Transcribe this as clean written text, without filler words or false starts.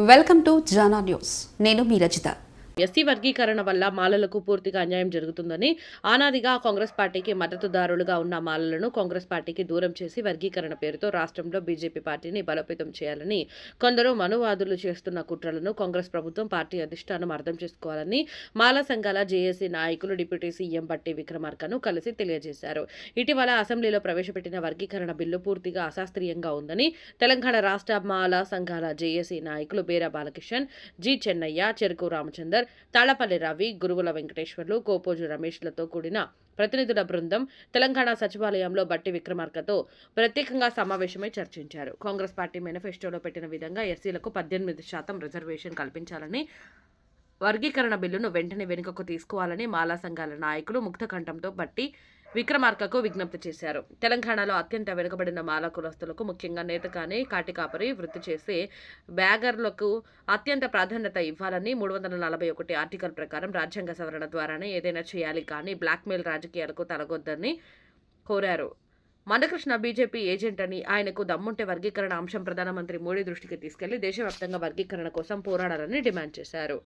Welcome to Jana news. నేను మీ Rajitha. SC వర్గీకరణ వల్ల మాలలకు పూర్తిగా అన్యాయం జరుగుతుందని, ఆనాదిగా కాంగ్రెస్ పార్టీకి మద్దతుదారులుగా ఉన్న మాలలను కాంగ్రెస్ పార్టీకి దూరం చేసి వర్గీకరణ పేరుతో రాష్ట్రంలో బీజేపీ పార్టీని బలోపేతం చేయాలని కొందరు మనువాదులు చేస్తున్న కుట్రలను కాంగ్రెస్ ప్రభుత్వం పార్టీ అధిష్టానం అర్థం చేసుకోవాలని మాల సంఘాల జేఏసీ నాయకులు డిప్యూటీ సీఎం బట్టి విక్రమార్కను కలిసి తెలియజేశారు. ఇటీవల అసెంబ్లీలో ప్రవేశపెట్టిన వర్గీకరణ బిల్లు పూర్తిగా అశాస్త్రీయంగా ఉందని తెలంగాణ రాష్ట్ర మాల సంఘాల జేఏసీ నాయకులు బేరా బాలకిషన్, జి చెన్నయ్య, చెరుకు రామచందర్, తాళపల్లి రవి, గురువుల వెంకటేశ్వర్లు, కోపోజు రమేష్లతో కూడిన ప్రతినిధుల బృందం తెలంగాణ సచివాలయంలో బట్టి విక్రమార్కతో ప్రత్యేకంగా సమావేశమై చర్చించారు. కాంగ్రెస్ పార్టీ మేనిఫెస్టోలో పెట్టిన విధంగా ఎస్సీలకు 18% రిజర్వేషన్ కల్పించాలని, వర్గీకరణ బిల్లును వెంటనే వెనుకకు తీసుకోవాలని మాలా సంఘాల నాయకులు ముక్తకంఠంతో బట్టి విక్రమార్కకు విజ్ఞప్తి చేశారు. తెలంగాణలో అత్యంత వెనుకబడిన మాల కులస్తులకు, ముఖ్యంగా నేతకాని, కాటికాపరి వృత్తి చేసే బ్యాగర్లకు అత్యంత ప్రాధాన్యత ఇవ్వాలని 341 ఆర్టికల్ ప్రకారం రాజ్యాంగ సవరణ ద్వారానే ఏదైనా చేయాలి, కానీ బ్లాక్మెయిల్ రాజకీయాలకు తలగొద్దని కోరారు. మందకృష్ణ బీజేపీ ఏజెంట్ అని, ఆయనకు దమ్ముంటే వర్గీకరణ అంశం ప్రధానమంత్రి మోడీ దృష్టికి తీసుకెళ్లి దేశవ్యాప్తంగా వర్గీకరణ కోసం పోరాడాలని డిమాండ్ చేశారు.